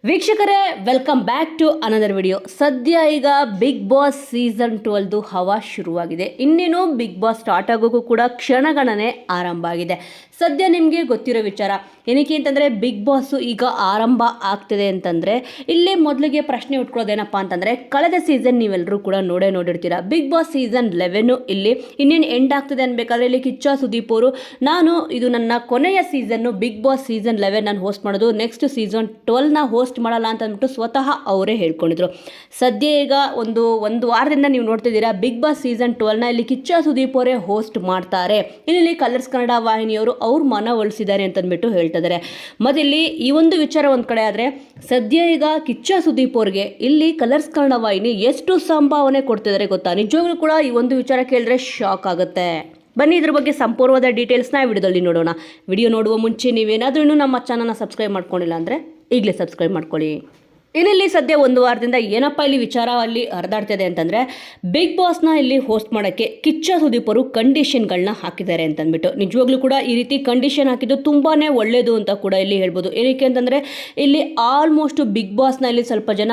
ವೀಕ್ಷಕರೇ, welcome back to another video. ಸದ್ಯ ಈಗ ಬಿಗ್ ಬಾಸ್ ಸೀಸನ್ 12 ಹವಾ ಶುರುವಾಗಿದೆ. ಇನ್ನೇನು ಬಿಗ್ ಬಾಸ್ ಸ್ಟಾರ್ಟ್ ಆಗೋಕ್ಕೂ ಕೂಡ ಕ್ಷಣಗಣನೆ ಆರಂಭ ಆಗಿದೆ. ಸದ್ಯ ನಿಮಗೆ ಗೊತ್ತಿರೋ ವಿಚಾರ ಏನಕ್ಕೆ ಅಂತಂದರೆ, ಬಿಗ್ ಬಾಸು ಈಗ ಆರಂಭ ಆಗ್ತಿದೆ ಅಂತಂದರೆ ಇಲ್ಲಿ ಮೊದಲಿಗೆ ಪ್ರಶ್ನೆ ಉಟ್ಕೊಳ್ಳೋದೇನಪ್ಪ ಅಂತಂದರೆ, ಕಳೆದ ಸೀಸನ್ ನೀವೆಲ್ಲರೂ ಕೂಡ ನೋಡಿರ್ತೀರ. ಬಿಗ್ ಬಾಸ್ ಸೀಸನ್ 11 ಇಲ್ಲಿ ಇನ್ನೇನು ಎಂಡ್ ಆಗ್ತಿದೆ ಅನ್ಬೇಕಾದ್ರೆ ಇಲ್ಲಿ ಕಿಚ್ಚ ಸುದೀಪ್ ಅವರು, ಇದು ನನ್ನ ಕೊನೆಯ ಸೀಸನ್ನು, ಬಿಗ್ ಬಾಸ್ ಸೀಸನ್ 11 ನಾನು ಹೋಸ್ಟ್ ಮಾಡೋದು, ನೆಕ್ಸ್ಟ್ ಸೀಸನ್ 12ನ ಹೋಸ್ಟ್ ಮಾಡಲ್ಲ ಅಂತ ಅಂದ್ಬಿಟ್ಟು ಸ್ವತಃ ಅವರೇ ಹೇಳ್ಕೊಂಡಿದ್ರು. ಸದ್ಯ ಈಗ ಒಂದು ವಾರದಿಂದ ನೀವು ನೋಡ್ತಿದ್ದೀರಾ, ಬಿಗ್ ಬಾಸ್ ಸೀಸನ್ 12ನ ಇಲ್ಲಿ ಕಿಚ್ಚ ಸುದೀಪ್ ಅವರೇ ಹೋಸ್ಟ್ ಮಾಡ್ತಾರೆ. ಇಲ್ಲಿ ಕಲರ್ಸ್ ಕನ್ನಡ ವಾಹಿನಿಯವರು ಅವ್ರ ಮನವೊಲಿಸಿದ್ದಾರೆ ಅಂತಂದ್ಬಿಟ್ಟು ಹೇಳ್ತಿದ್ದಾರೆ. ಮತ್ತು ಇಲ್ಲಿ ಈ ಒಂದು ವಿಚಾರ ಒಂದು ಕಡೆ ಆದರೆ, ಸದ್ಯ ಈಗ ಕಿಚ್ಚ ಸುದೀಪ್ ಅವ್ರಿಗೆ ಇಲ್ಲಿ ಕಲರ್ಸ್ ಕನ್ನಡ ವಾಹಿನಿ ಎಷ್ಟು ಸಂಭಾವನೆ ಕೊಡ್ತಿದ್ದಾರೆ ಗೊತ್ತಾ? ನಿಜವಾಗ್ಲೂ ಕೂಡ ಈ ಒಂದು ವಿಚಾರ ಕೇಳಿದ್ರೆ ಶಾಕ್ ಆಗುತ್ತೆ. ಬನ್ನಿ ಇದ್ರ ಬಗ್ಗೆ ಸಂಪೂರ್ಣವಾದ ಡೀಟೇಲ್ಸ್ನ ವಿಡಿಯೋದಲ್ಲಿ ನೋಡೋಣ. ವಿಡಿಯೋ ನೋಡುವ ಮುಂಚೆ ನೀವೇನಾದರೂ ಇನ್ನೂ ನಮ್ಮ ಚಾನಲ್ನ ಸಬ್ಸ್ಕ್ರೈಬ್ ಮಾಡ್ಕೊಂಡಿಲ್ಲ ಅಂದರೆ ಈಗಲೇ ಸಬ್ಸ್ಕ್ರೈಬ್ ಮಾಡ್ಕೊಳ್ಳಿ. ಇನ್ನಿಲ್ಲಿ ಸದ್ಯ ಒಂದು ವಾರದಿಂದ ಏನಪ್ಪ ಇಲ್ಲಿ ವಿಚಾರ ಅಲ್ಲಿ ಹರಿದಾಡ್ತಿದೆ ಅಂತಂದರೆ, ಬಿಗ್ ಬಾಸ್ನ ಇಲ್ಲಿ ಹೋಸ್ಟ್ ಮಾಡೋಕ್ಕೆ ಕಿಚ್ಚ ಸುದೀಪ್ ಅವರು ಕಂಡೀಷನ್ಗಳನ್ನ ಹಾಕಿದ್ದಾರೆ ಅಂತಂದ್ಬಿಟ್ಟು. ನಿಜವಾಗ್ಲೂ ಕೂಡ ಈ ರೀತಿ ಕಂಡೀಷನ್ ಹಾಕಿದ್ದು ತುಂಬಾ ಒಳ್ಳೆಯದು ಅಂತ ಕೂಡ ಇಲ್ಲಿ ಹೇಳ್ಬೋದು. ಏನಕ್ಕೆ ಅಂತಂದರೆ, ಇಲ್ಲಿ ಆಲ್ಮೋಸ್ಟ್ ಬಿಗ್ ಬಾಸ್ನ ಇಲ್ಲಿ ಸ್ವಲ್ಪ ಜನ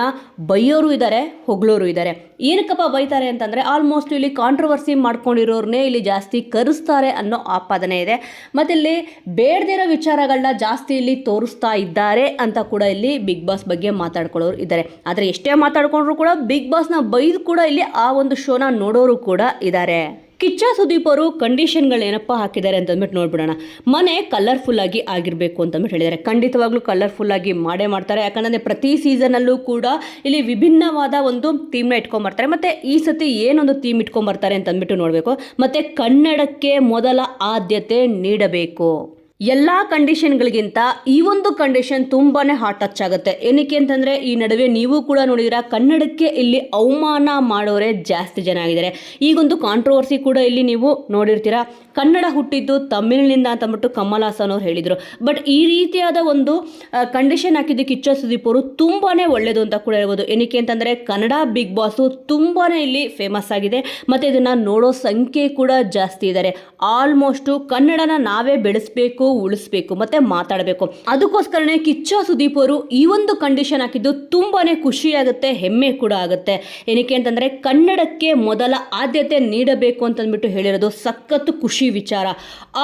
ಬೈಯೋರು ಇದ್ದಾರೆ, ಹೊಗಳೋರು ಇದ್ದಾರೆ. ಏನಕ್ಕಪ್ಪ ಬೈತಾರೆ ಅಂತಂದರೆ, ಆಲ್ಮೋಸ್ಟ್ ಇಲ್ಲಿ ಕಾಂಟ್ರವರ್ಸಿ ಮಾಡ್ಕೊಂಡಿರೋರನ್ನೇ ಇಲ್ಲಿ ಜಾಸ್ತಿ ಕರೆಸ್ತಾರೆ ಅನ್ನೋ ಆಪಾದನೆ ಇದೆ. ಮತ್ತು ಇಲ್ಲಿ ಬೇಡದಿರೋ ವಿಚಾರಗಳನ್ನ ಜಾಸ್ತಿ ಇಲ್ಲಿ ತೋರಿಸ್ತಾ ಇದ್ದಾರೆ ಅಂತ ಕೂಡ ಇಲ್ಲಿ ಬಿಗ್ ಬಾಸ್ ಬಗ್ಗೆ ಮಾತಾಡ್ಕೊಳ್ಳೋರು ಇದ್ದಾರೆ. ಆದರೆ ಎಷ್ಟೇ ಮಾತಾಡ್ಕೊಂಡ್ರು ಕೂಡ ಬಿಗ್ ಬಾಸ್ನ ಬೈದು ಕೂಡ ಇಲ್ಲಿ ಆ ಒಂದು ಶೋನ ನೋಡೋರು ಕೂಡ ಇದ್ದಾರೆ. ಕಿಚ್ಚ ಸುದೀಪ್ ಅವರು ಕಂಡೀಷನ್ಗಳು ಏನಪ್ಪ ಹಾಕಿದ್ದಾರೆ ಅಂತಂದ್ಬಿಟ್ಟು ನೋಡ್ಬಿಡೋಣ. ಮನೆ ಕಲರ್ಫುಲ್ ಆಗಿ ಆಗಿರಬೇಕು ಅಂತಂದ್ಬಿಟ್ಟು ಹೇಳಿದ್ದಾರೆ. ಖಂಡಿತವಾಗ್ಲೂ ಕಲರ್ಫುಲ್ ಆಗಿ ಮಾಡೇ ಮಾಡ್ತಾರೆ. ಯಾಕಂದರೆ ಪ್ರತಿ ಸೀಸನಲ್ಲೂ ಕೂಡ ಇಲ್ಲಿ ವಿಭಿನ್ನವಾದ ಒಂದು ಥೀಮ್ನ ಇಟ್ಕೊಂಬರ್ತಾರೆ. ಮತ್ತು ಈ ಸತಿ ಏನೊಂದು ಥೀಮ್ ಇಟ್ಕೊಂಬರ್ತಾರೆ ಅಂತಂದ್ಬಿಟ್ಟು ನೋಡಬೇಕು. ಮತ್ತು ಕನ್ನಡಕ್ಕೆ ಮೊದಲ ಆದ್ಯತೆ ನೀಡಬೇಕು. ಎಲ್ಲ ಕಂಡೀಷನ್ಗಳಿಗಿಂತ ಈ ಒಂದು ಕಂಡೀಷನ್ ತುಂಬಾ ಹಾಟ್ ಟಚ್ ಆಗುತ್ತೆ. ಏನಕ್ಕೆ ಅಂತಂದರೆ, ಈ ನಡುವೆ ನೀವು ಕೂಡ ನೋಡಿದಿರಾ, ಕನ್ನಡಕ್ಕೆ ಇಲ್ಲಿ ಅವಮಾನ ಮಾಡೋರೇ ಜಾಸ್ತಿ ಜನ ಆಗಿದ್ದಾರೆ. ಈಗೊಂದು ಕಾಂಟ್ರವರ್ಸಿ ಕೂಡ ಇಲ್ಲಿ ನೀವು ನೋಡಿರ್ತೀರಾ. ಕನ್ನಡ ಹುಟ್ಟಿದ್ದು ತಮಿಳಿನಿಂದ ಅಂತಂದ್ಬಿಟ್ಟು ಕಮಲ್ ಹಾಸನ್ ಅವರು ಹೇಳಿದರು. ಬಟ್ ಈ ರೀತಿಯಾದ ಒಂದು ಕಂಡೀಷನ್ ಹಾಕಿದ್ದು ಕಿಚ್ಚ ಸುದೀಪ್ ಅವರು ತುಂಬಾ ಒಳ್ಳೆಯದು ಅಂತ ಕೂಡ ಹೇಳ್ಬೋದು. ಏನಕ್ಕೆ ಅಂತಂದರೆ, ಕನ್ನಡ ಬಿಗ್ ಬಾಸು ತುಂಬಾ ಇಲ್ಲಿ ಫೇಮಸ್ ಆಗಿದೆ. ಮತ್ತು ಇದನ್ನು ನೋಡೋ ಸಂಖ್ಯೆ ಕೂಡ ಜಾಸ್ತಿ ಇದ್ದಾರೆ. ಆಲ್ಮೋಸ್ಟು ಕನ್ನಡನ ನಾವೇ ಬೆಳೆಸಬೇಕು, ಉಳಿಸ್ಬೇಕು ಮತ್ತೆ ಮಾತಾಡಬೇಕು. ಅದಕ್ಕೋಸ್ಕರನೇ ಕಿಚ್ಚ ಸುದೀಪ್ ಅವರು ಈ ಒಂದು ಕಂಡೀಷನ್ ಹಾಕಿದ್ದು ತುಂಬಾನೇ ಖುಷಿ ಆಗುತ್ತೆ, ಹೆಮ್ಮೆ ಕೂಡ ಆಗುತ್ತೆ. ಏನಕ್ಕೆ ಅಂತಂದ್ರೆ, ಕನ್ನಡಕ್ಕೆ ಮೊದಲ ಆದ್ಯತೆ ನೀಡಬೇಕು ಅಂತಂದ್ಬಿಟ್ಟು ಹೇಳಿರೋದು ಸಖತ್ತು ಖುಷಿ ವಿಚಾರ.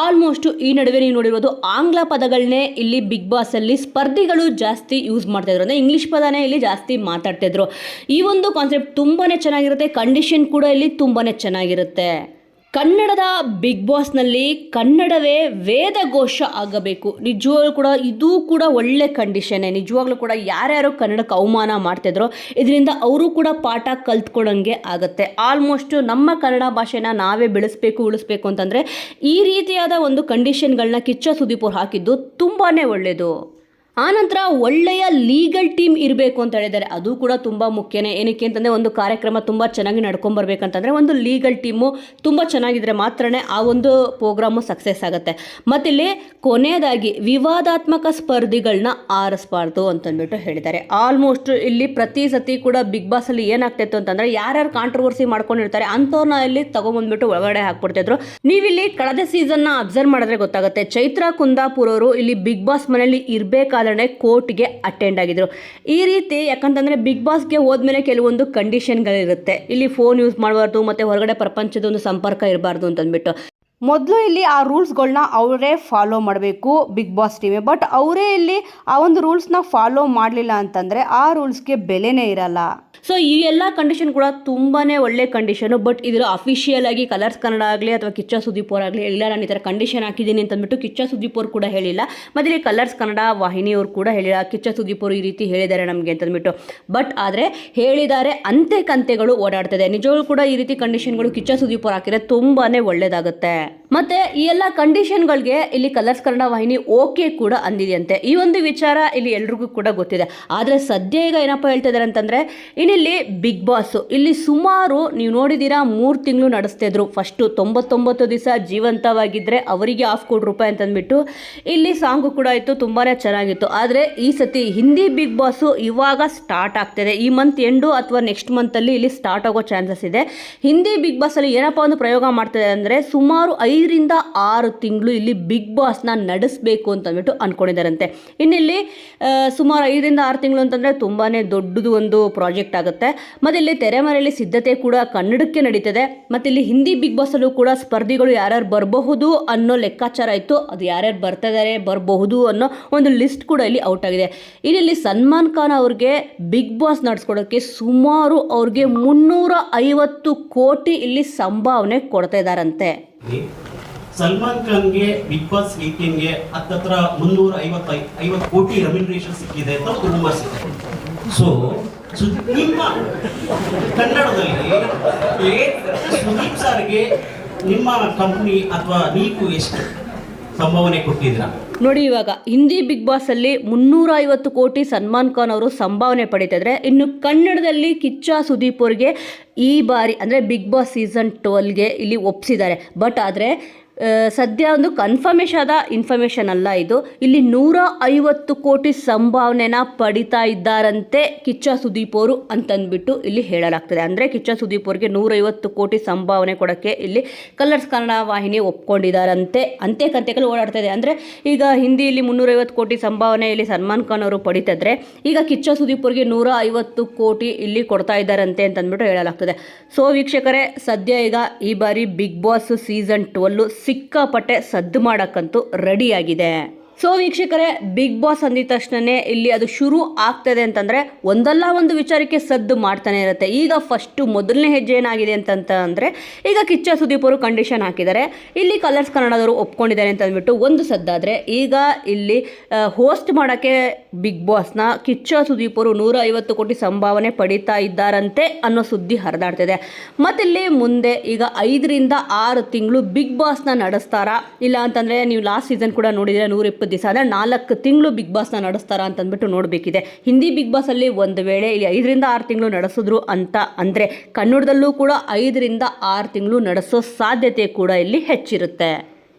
ಆಲ್ಮೋಸ್ಟ್ ಈ ನಡುವೆ ನೀವು ನೋಡಿರೋದು ಆಂಗ್ಲ ಪದಗಳನ್ನೇ ಇಲ್ಲಿ ಬಿಗ್ ಬಾಸ್ ಅಲ್ಲಿ ಸ್ಪರ್ಧಿಗಳು ಜಾಸ್ತಿ ಯೂಸ್ ಮಾಡ್ತಾ ಇದ್ರು. ಅಂದ್ರೆ ಇಂಗ್ಲಿಷ್ ಪದನೇ ಇಲ್ಲಿ ಜಾಸ್ತಿ ಮಾತಾಡ್ತಿದ್ರು. ಈ ಒಂದು ಕಾನ್ಸೆಪ್ಟ್ ತುಂಬಾನೇ ಚೆನ್ನಾಗಿರುತ್ತೆ. ಕಂಡೀಷನ್ ಕೂಡ ಇಲ್ಲಿ ತುಂಬಾನೇ ಚೆನ್ನಾಗಿರುತ್ತೆ. ಕನ್ನಡದ ಬಿಗ್ ಬಾಸ್ನಲ್ಲಿ ಕನ್ನಡವೇ ವೇದಘೋಷ ಆಗಬೇಕು. ನಿಜವಾಗ್ಲೂ ಕೂಡ ಇದು ಕೂಡ ಒಳ್ಳೆ ಕಂಡೀಷನ್ನೇ. ನಿಜವಾಗ್ಲೂ ಕೂಡ ಯಾರ್ಯಾರು ಕನ್ನಡಕ್ಕೆ ಅವಮಾನ ಮಾಡ್ತಿದ್ರೋ ಇದರಿಂದ ಅವರು ಕೂಡ ಪಾಠ ಕಲ್ತ್ಕೊಳಂಗೆ ಆಗುತ್ತೆ. ಆಲ್ಮೋಸ್ಟ್ ನಮ್ಮ ಕನ್ನಡ ಭಾಷೆನ ನಾವೇ ಬೆಳೆಸಬೇಕು, ಉಳಿಸ್ಬೇಕು ಅಂತಂದರೆ ಈ ರೀತಿಯಾದ ಒಂದು ಕಂಡೀಷನ್ಗಳನ್ನ ಕಿಚ್ಚ ಸುದೀಪ್ ಅವ್ರು ಹಾಕಿದ್ದು ತುಂಬಾ ಒಳ್ಳೆಯದು. ಆನಂತರ ಒಳ್ಳೆಯ ಲೀಗಲ್ ಟೀಮ್ ಇರಬೇಕು ಅಂತ ಹೇಳಿದ್ದಾರೆ. ಅದು ಕೂಡ ತುಂಬ ಮುಖ್ಯನೇ. ಏನಕ್ಕೆ ಅಂತಂದರೆ, ಒಂದು ಕಾರ್ಯಕ್ರಮ ತುಂಬ ಚೆನ್ನಾಗಿ ನಡ್ಕೊಂಬರ್ಬೇಕಂತಂದರೆ ಒಂದು ಲೀಗಲ್ ಟೀಮು ತುಂಬ ಚೆನ್ನಾಗಿದ್ರೆ ಮಾತ್ರನೇ ಆ ಒಂದು ಪ್ರೋಗ್ರಾಮು ಸಕ್ಸಸ್ ಆಗುತ್ತೆ. ಮತ್ತಿಲ್ಲಿ ಕೊನೆಯದಾಗಿ ವಿವಾದಾತ್ಮಕ ಸ್ಪರ್ಧಿಗಳನ್ನ ಆರಿಸಬಾರ್ದು ಅಂತಂದ್ಬಿಟ್ಟು ಹೇಳಿದ್ದಾರೆ. ಆಲ್ಮೋಸ್ಟ್ ಇಲ್ಲಿ ಪ್ರತಿ ಸತಿ ಕೂಡ ಬಿಗ್ ಬಾಸಲ್ಲಿ ಏನಾಗ್ತಿತ್ತು ಅಂತಂದರೆ, ಯಾರ್ಯಾರು ಕಾಂಟ್ರವರ್ಸಿ ಮಾಡ್ಕೊಂಡಿರ್ತಾರೆ ಅಂಥವ್ರನ್ನ ಇಲ್ಲಿ ತಗೊಂಬಂದ್ಬಿಟ್ಟು ಒಳಗಡೆ ಹಾಕ್ಬಿಡ್ತಿದ್ರು. ನೀವಿಲ್ಲಿ ಕಳೆದ ಸೀಸನ್ನ ಅಬ್ಸರ್ವ್ ಮಾಡಿದ್ರೆ ಗೊತ್ತಾಗುತ್ತೆ. ಚೈತ್ರಾ ಕುಂದಾಪುರ್ ಅವರು ಇಲ್ಲಿ ಬಿಗ್ ಬಾಸ್ ಮನೆಯಲ್ಲಿ ಇರಬೇಕಾದ್ರೆ ಕೋರ್ಟ್ಗೆ ಅಟೆಂಡ್ ಆಗಿದ್ರು. ಈ ರೀತಿ ಯಾಕಂತಂದ್ರೆ ಬಿಗ್ ಬಾಸ್ಗೆ ಹೋದ್ಮೇಲೆ ಕೆಲವೊಂದು ಕಂಡೀಷನ್ಗಳಿರುತ್ತೆ. ಇಲ್ಲಿ ಫೋನ್ ಯೂಸ್ ಮಾಡಬಾರ್ದು, ಮತ್ತೆ ಹೊರಗಡೆ ಪ್ರಪಂಚದ ಒಂದು ಸಂಪರ್ಕ ಇರಬಾರ್ದು ಅಂತಂದ್ಬಿಟ್ಟು ಮೊದಲು ಇಲ್ಲಿ ಆ ರೂಲ್ಸ್ಗಳನ್ನ ಅವರೇ ಫಾಲೋ ಮಾಡಬೇಕು ಬಿಗ್ ಬಾಸ್ ಟೀಮೇ. ಬಟ್ ಅವರೇ ಇಲ್ಲಿ ಆ ಒಂದು ರೂಲ್ಸ್ನ ಫಾಲೋ ಮಾಡಲಿಲ್ಲ ಅಂತಂದರೆ ಆ ರೂಲ್ಸ್ಗೆ ಬೆಲೆನೇ ಇರಲ್ಲ. ಸೊ ಈ ಎಲ್ಲ ಕಂಡೀಷನ್ ಕೂಡ ತುಂಬಾ ಒಳ್ಳೆ ಕಂಡೀಷನು. ಬಟ್ ಇದರ ಅಫಿಷಿಯಲ್ ಆಗಿ ಕಲರ್ಸ್ ಕನ್ನಡ ಆಗಲಿ ಅಥವಾ ಕಿಚ್ಚ ಸುದೀಪ್ ಅವರಾಗಲಿ ಇಲ್ಲ, ನಾನು ಈ ಥರ ಕಂಡೀಷನ್ ಹಾಕಿದ್ದೀನಿ ಅಂತಂದ್ಬಿಟ್ಟು ಕಿಚ್ಚ ಸುದೀಪ್ ಅವರು ಕೂಡ ಹೇಳಿಲ್ಲ. ಮತ್ತು ಇಲ್ಲಿ ಕಲರ್ಸ್ ಕನ್ನಡ ವಾಹಿನಿಯವರು ಕೂಡ ಹೇಳಿಲ್ಲ, ಕಿಚ್ಚ ಸುದೀಪ್ ಅವರು ಈ ರೀತಿ ಹೇಳಿದ್ದಾರೆ ನಮಗೆ ಅಂತಂದ್ಬಿಟ್ಟು. ಬಟ್ ಆದರೆ ಹೇಳಿದ್ದಾರೆ, ಅಂತೆ ಕಂತೆಗಳು ಓಡಾಡ್ತದೆ. ನಿಜವಾಗ್ಲೂ ಕೂಡ ಈ ರೀತಿ ಕಂಡೀಷನ್ಗಳು ಕಿಚ್ಚ ಸುದೀಪ್ ಅವರು ಹಾಕಿದ್ರೆ ತುಂಬಾ ಒಳ್ಳೆಯದಾಗುತ್ತೆ. ಮತ್ತೆ ಈ ಎಲ್ಲ ಕಂಡೀಷನ್ಗಳಿಗೆ ಇಲ್ಲಿ ಕಲರ್ಸ್ ಕನ್ನಡ ವಾಹಿನಿ ಓಕೆ ಕೂಡ ಅಂದಿದೆಯಂತೆ. ಈ ಒಂದು ವಿಚಾರ ಇಲ್ಲಿ ಎಲ್ರಿಗೂ ಕೂಡ ಗೊತ್ತಿದೆ. ಆದರೆ ಸದ್ಯ ಈಗ ಏನಪ್ಪ ಹೇಳ್ತಿದ್ದಾರೆ ಅಂತಂದರೆ, ಇನ್ನಿಲ್ಲಿ ಬಿಗ್ ಬಾಸ್ ಇಲ್ಲಿ ಸುಮಾರು ನೀವು ನೋಡಿದ್ದೀರಾ 3 ತಿಂಗಳು ನಡೆಸ್ತಿದ್ರು. ಫಸ್ಟು 99 ದಿವಸ ಜೀವಂತವಾಗಿದ್ದರೆ ಅವರಿಗೆ ₹1,000,000 ಅಂತಂದ್ಬಿಟ್ಟು ಇಲ್ಲಿ ಸಾಂಗು ಕೂಡ ಇತ್ತು, ತುಂಬಾ ಚೆನ್ನಾಗಿತ್ತು. ಆದರೆ ಈ ಸತಿ ಹಿಂದಿ ಬಿಗ್ ಬಾಸು ಇವಾಗ ಸ್ಟಾರ್ಟ್ ಆಗ್ತಿದೆ. ಈ ಮಂತ್ ಎಂಡು ಅಥವಾ ನೆಕ್ಸ್ಟ್ ಮಂತಲ್ಲಿ ಇಲ್ಲಿ ಸ್ಟಾರ್ಟ್ ಆಗೋ ಚಾನ್ಸಸ್ ಇದೆ. ಹಿಂದಿ ಬಿಗ್ ಬಾಸಲ್ಲಿ ಏನಪ್ಪ ಒಂದು ಪ್ರಯೋಗ ಮಾಡ್ತಿದೆ ಅಂದರೆ, ಸುಮಾರು 5ರಿಂದ 6 ತಿಂಗಳು ಇಲ್ಲಿ ಬಿಗ್ ಬಾಸ್ನ ನಡೆಸಬೇಕು ಅಂತಂದ್ಬಿಟ್ಟು ಅಂದ್ಕೊಂಡಿದ್ದಾರಂತೆ. ಇನ್ನಿಲ್ಲಿ ಸುಮಾರು 5ರಿಂದ 6 ತಿಂಗಳು ಅಂತಂದರೆ ತುಂಬಾ ದೊಡ್ಡದು ಒಂದು ಪ್ರಾಜೆಕ್ಟ್ ಆಗುತ್ತೆ. ಮತ್ತು ಇಲ್ಲಿ ತೆರೆಮರೆಯಲ್ಲಿ ಸಿದ್ಧತೆ ಕೂಡ ಕನ್ನಡಕ್ಕೆ ನಡೀತದೆ. ಮತ್ತು ಇಲ್ಲಿ ಹಿಂದಿ ಬಿಗ್ ಬಾಸಲ್ಲೂ ಕೂಡ ಸ್ಪರ್ಧಿಗಳು ಯಾರ್ಯಾರು ಬರಬಹುದು ಅನ್ನೋ ಲೆಕ್ಕಾಚಾರ ಇತ್ತು. ಅದು ಯಾರ್ಯಾರು ಬರ್ತಿದ್ದಾರೆ ಬರಬಹುದು ಅನ್ನೋ ಒಂದು ಲಿಸ್ಟ್ ಕೂಡ ಇಲ್ಲಿ ಔಟ್ ಆಗಿದೆ. ಇಲ್ಲಿ ಸಲ್ಮಾನ್ ಖಾನ್ ಅವ್ರಿಗೆ ಬಿಗ್ ಬಾಸ್ ನಡೆಸ್ಕೊಡೋಕ್ಕೆ ಸುಮಾರು ಅವ್ರಿಗೆ 350 ಕೋಟಿ ಇಲ್ಲಿ ಸಂಭಾವನೆ ಕೊಡ್ತಾ ಇದ್ದಾರಂತೆ. ಸಲ್ಮಾನ್ ಖಾನ್ಗೆ ಬಿಗ್ ಬಾಸ್ 18ಗೆ ಹತ್ತತ್ರ 350 ಕೋಟಿ ರೆಮ್ಯುನರೇಷನ್ ಸಿಕ್ಕಿದೆ ಅಂತ ರೂಮರ್ಸ್ ಇದೆ. ಸೊ ನಿಮ್ಮ ಕನ್ನಡದಲ್ಲಿ ಸುದೀಪ್ ಸರ್ಗೆ ನಿಮ್ಮ ಕಂಪನಿ ಅಥವಾ ನೀವು ಎಷ್ಟು ಸಂಭಾವನೆ ಕೊಟ್ಟಿದ್ದೀರಾ ನೋಡಿ? ಇವಾಗ ಹಿಂದಿ ಬಿಗ್ ಬಾಸಲ್ಲಿ 350 ಕೋಟಿ ಸಲ್ಮಾನ್ ಖಾನ್ ಅವರು ಸಂಭಾವನೆ ಪಡೀತಿದ್ರೆ, ಇನ್ನು ಕನ್ನಡದಲ್ಲಿ ಕಿಚ್ಚ ಸುದೀಪ್ ಅವ್ರಿಗೆ ಈ ಬಾರಿ ಅಂದರೆ ಬಿಗ್ ಬಾಸ್ ಸೀಸನ್ 12ಗೆ ಇಲ್ಲಿ ಒಪ್ಪಿಸಿದ್ದಾರೆ. ಬಟ್ ಆದರೆ ಸದ್ಯ ಒಂದು ಕನ್ಫರ್ಮೇಷನ್ ಆದ ಇನ್ಫಾರ್ಮೇಷನ್ ಅಲ್ಲ ಇದು. ಇಲ್ಲಿ 150 ಕೋಟಿ ಸಂಭಾವನೆನ ಪಡಿತಾ ಇದ್ದಾರಂತೆ ಕಿಚ್ಚ ಸುದೀಪ್ ಅವರು ಅಂತಂದ್ಬಿಟ್ಟು ಇಲ್ಲಿ ಹೇಳಲಾಗ್ತದೆ. ಅಂದರೆ ಕಿಚ್ಚ ಸುದೀಪ್ ಅವ್ರಿಗೆ 150 ಕೋಟಿ ಸಂಭಾವನೆ ಕೊಡೋಕ್ಕೆ ಇಲ್ಲಿ ಕಲರ್ಸ್ ಕನ್ನಡ ವಾಹಿನಿ ಒಪ್ಕೊಂಡಿದ್ದಾರಂತೆ. ಅಂತೆ ಕಂತೆಗಳು ಓಡಾಡ್ತಾ ಇದೆ. ಅಂದರೆ ಈಗ ಹಿಂದಿಯಲ್ಲಿ 350 ಕೋಟಿ ಸಂಭಾವನೆ ಇಲ್ಲಿ ಸಲ್ಮಾನ್ ಖಾನ್ ಅವರು ಪಡಿತಿದ್ರೆ, ಈಗ ಕಿಚ್ಚ ಸುದೀಪ್ ಅವ್ರಿಗೆ 150 ಕೋಟಿ ಇಲ್ಲಿ ಕೊಡ್ತಾ ಇದ್ದಾರಂತೆ ಅಂತಂದ್ಬಿಟ್ಟು ಹೇಳಲಾಗ್ತದೆ. ಸೊ ವೀಕ್ಷಕರೇ, ಸದ್ಯ ಈಗ ಈ ಬಾರಿ ಬಿಗ್ ಬಾಸ್ ಸೀಸನ್ 12 ಸಿಕ್ಕಾಪಟ್ಟೆ ಸದ್ದು ಮಾಡೋಕ್ಕಂತೂ ರೆಡಿಯಾಗಿದೆ. ಸೊ ವೀಕ್ಷಕರೇ, ಬಿಗ್ ಬಾಸ್ ಅಂದಿದ ತಕ್ಷಣವೇ ಇಲ್ಲಿ ಅದು ಶುರು ಆಗ್ತದೆ ಅಂತಂದರೆ ಒಂದಲ್ಲ ಒಂದು ವಿಚಾರಕ್ಕೆ ಸದ್ದು ಮಾಡ್ತಾನೆ ಇರುತ್ತೆ. ಈಗ ಫಸ್ಟು ಮೊದಲನೇ ಹೆಜ್ಜೆ ಏನಾಗಿದೆ ಅಂತಂದರೆ, ಈಗ ಕಿಚ್ಚ ಸುದೀಪ್ ಅವರು ಕಂಡೀಷನ್ ಹಾಕಿದ್ದಾರೆ, ಇಲ್ಲಿ ಕಲರ್ಸ್ ಕನ್ನಡದವರು ಒಪ್ಕೊಂಡಿದ್ದಾರೆ ಅಂತ ಅಂದ್ಬಿಟ್ಟು ಒಂದು ಸದ್ದಾದರೆ, ಈಗ ಇಲ್ಲಿ ಹೋಸ್ಟ್ ಮಾಡೋಕ್ಕೆ ಬಿಗ್ ಬಾಸ್ನ ಕಿಚ್ಚ ಸುದೀಪ್ ಅವರು 150 ಕೋಟಿ ಸಂಭಾವನೆ ಪಡೀತಾ ಇದ್ದಾರಂತೆ ಅನ್ನೋ ಸುದ್ದಿ ಹರಿದಾಡ್ತಿದೆ. ಮತ್ತಿಲ್ಲಿ ಮುಂದೆ ಈಗ 5ರಿಂದ 6 ತಿಂಗಳು ಬಿಗ್ ಬಾಸ್ನ ನಡೆಸ್ತಾರಾ, ಇಲ್ಲ ಅಂತಂದರೆ ನೀವು ಲಾಸ್ಟ್ ಸೀಸನ್ ಕೂಡ ನೋಡಿದರೆ 120 ದಿವಸ ಅಂದರೆ 4 ತಿಂಗಳು ಬಿಗ್ ಬಾಸ್ನ ನಡೆಸ್ತಾರಾ ಅಂತಂದ್ಬಿಟ್ಟು ನೋಡಬೇಕಿದೆ. ಹಿಂದಿ ಬಿಗ್ ಬಾಸಲ್ಲಿ ಒಂದು ವೇಳೆ ಇಲ್ಲಿ 5ರಿಂದ 6 ತಿಂಗಳು ನಡೆಸಿದ್ರು ಅಂತ ಅಂದರೆ, ಕನ್ನಡದಲ್ಲೂ ಕೂಡ 5ರಿಂದ 6 ತಿಂಗಳು ನಡೆಸೋ ಸಾಧ್ಯತೆ ಕೂಡ ಇಲ್ಲಿ ಹೆಚ್ಚಿರುತ್ತೆ.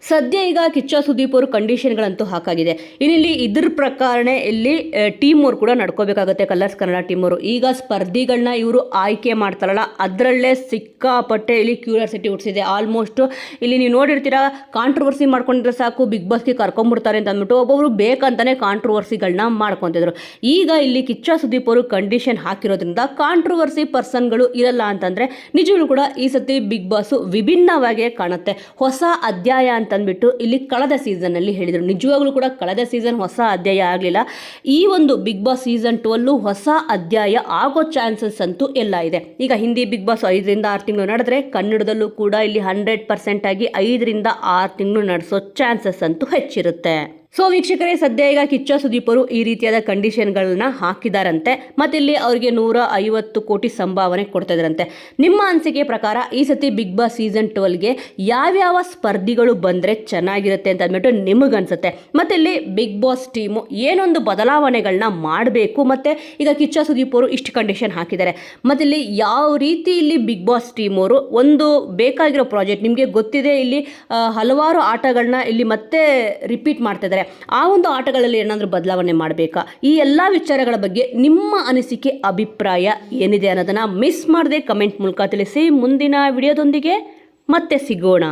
ಸದ್ಯ ಈಗ ಕಿಚ್ಚ ಸುದೀಪ್ ಅವರು ಕಂಡೀಷನ್ಗಳಂತೂ ಹಾಕಾಗಿದೆ. ಇಲ್ಲಿ ಇದ್ರ ಪ್ರಕಾರನೇ ಇಲ್ಲಿ ಟೀಮ್ ಅವ್ರು ಕೂಡ ನಡ್ಕೋಬೇಕಾಗುತ್ತೆ, ಕಲರ್ಸ್ ಕನ್ನಡ ಟೀಮ್ ಅವರು. ಈಗ ಸ್ಪರ್ಧಿಗಳನ್ನ ಇವರು ಆಯ್ಕೆ ಮಾಡ್ತಾರಲ್ಲ, ಅದರಲ್ಲೇ ಸಿಕ್ಕಾಪಟ್ಟೆ ಇಲ್ಲಿ ಕ್ಯೂರಿಯಾಸಿಟಿ ಹುಟ್ಟಿಸಿದೆ. ಆಲ್ಮೋಸ್ಟ್ ಇಲ್ಲಿ ನೀವು ನೋಡಿರ್ತೀರ, ಕಾಂಟ್ರವರ್ಸಿ ಮಾಡ್ಕೊಂಡಿದ್ರೆ ಸಾಕು ಬಿಗ್ ಬಾಸ್ಗೆ ಕರ್ಕೊಂಡ್ಬಿಡ್ತಾರೆ ಅಂತ ಅಂದ್ಬಿಟ್ಟು ಒಬ್ಬೊಬ್ರು ಬೇಕಂತಾನೆ ಕಾಂಟ್ರವರ್ಸಿಗಳನ್ನ ಮಾಡ್ಕೊತಿದ್ರು. ಈಗ ಇಲ್ಲಿ ಕಿಚ್ಚ ಸುದೀಪ್ ಅವರು ಕಂಡೀಷನ್ ಹಾಕಿರೋದ್ರಿಂದ ಕಾಂಟ್ರವರ್ಸಿ ಪರ್ಸನ್ಗಳು ಇರಲ್ಲ ಅಂತಂದರೆ ನಿಜವೂ ಕೂಡ ಈ ಸತಿ ಬಿಗ್ ಬಾಸ್ ವಿಭಿನ್ನವಾಗಿಯೇ ಕಾಣುತ್ತೆ. ಹೊಸ ಅಧ್ಯಾಯ ಅಂತ ಅಂದ್ಬಿಟ್ಟು ಇಲ್ಲಿ ಕಳೆದ ಸೀಸನ್ನಲ್ಲಿ ಹೇಳಿದರು. ನಿಜವಾಗ್ಲೂ ಕೂಡ ಕಳೆದ ಸೀಸನ್ ಹೊಸ ಅಧ್ಯಾಯ ಆಗಲಿಲ್ಲ. ಈ ಒಂದು ಬಿಗ್ ಬಾಸ್ ಸೀಸನ್ 12 ಹೊಸ ಅಧ್ಯಾಯ ಆಗೋ ಚಾನ್ಸಸ್ ಅಂತೂ ಎಲ್ಲ ಇದೆ. ಈಗ ಹಿಂದಿ ಬಿಗ್ ಬಾಸ್ 5ರಿಂದ 6 ತಿಂಗಳು ನಡೆದ್ರೆ, ಕನ್ನಡದಲ್ಲೂ ಕೂಡ ಇಲ್ಲಿ 100% ಆಗಿ 5ರಿಂದ 6 ತಿಂಗಳು ನಡೆಸೋ ಚಾನ್ಸಸ್ ಅಂತೂ ಹೆಚ್ಚಿರುತ್ತೆ. ಸೊ ವೀಕ್ಷಕರೇ, ಸದ್ಯ ಈಗ ಕಿಚ್ಚ ಸುದೀಪ್ ಅವರು ಈ ರೀತಿಯಾದ ಕಂಡೀಷನ್ಗಳನ್ನ ಹಾಕಿದಾರಂತೆ. ಮತ್ತು ಇಲ್ಲಿ ಅವರಿಗೆ 150 ಕೋಟಿ ಸಂಭಾವನೆ ಕೊಡ್ತಾ ಇದ್ದಾರಂತೆ. ನಿಮ್ಮ ಅನಿಸಿಕೆ ಪ್ರಕಾರ ಈ ಸತಿ ಬಿಗ್ ಬಾಸ್ ಸೀಸನ್ 12ಗೆ ಯಾವ್ಯಾವ ಸ್ಪರ್ಧಿಗಳು ಬಂದರೆ ಚೆನ್ನಾಗಿರುತ್ತೆ ಅಂತ ಅಂದ್ಬಿಟ್ಟು ನಿಮಗನ್ಸುತ್ತೆ? ಮತ್ತು ಇಲ್ಲಿ ಬಿಗ್ ಬಾಸ್ ಟೀಮು ಏನೊಂದು ಬದಲಾವಣೆಗಳನ್ನ ಮಾಡಬೇಕು, ಮತ್ತು ಈಗ ಕಿಚ್ಚ ಸುದೀಪ್ ಅವರು ಇಷ್ಟು ಕಂಡೀಷನ್ ಹಾಕಿದ್ದಾರೆ, ಮತ್ತು ಇಲ್ಲಿ ಯಾವ ರೀತಿ ಇಲ್ಲಿ ಬಿಗ್ ಬಾಸ್ ಟೀಮ್ ಅವರು ಒಂದು ಬೇಕಾಗಿರೋ ಪ್ರಾಜೆಕ್ಟ್, ನಿಮಗೆ ಗೊತ್ತಿದೆ ಇಲ್ಲಿ ಹಲವಾರು ಆಟಗಳನ್ನ ಇಲ್ಲಿ ಮತ್ತೆ ರಿಪೀಟ್ ಮಾಡ್ತಾ ಇದ್ದಾರೆ, ಆ ಒಂದು ಆಟಗಳಲ್ಲಿ ಏನಾದರೂ ಬದಲಾವಣೆ ಮಾಡಬೇಕಾ? ಈ ಎಲ್ಲ ವಿಚಾರಗಳ ಬಗ್ಗೆ ನಿಮ್ಮ ಅನಿಸಿಕೆ, ಅಭಿಪ್ರಾಯ ಏನಿದೆ ಅನ್ನೋದನ್ನು ಮಿಸ್ ಮಾಡದೆ ಕಮೆಂಟ್ ಮೂಲಕ ತಿಳಿಸಿ. ಮುಂದಿನ ವಿಡಿಯೋದೊಂದಿಗೆ ಮತ್ತೆ ಸಿಗೋಣ.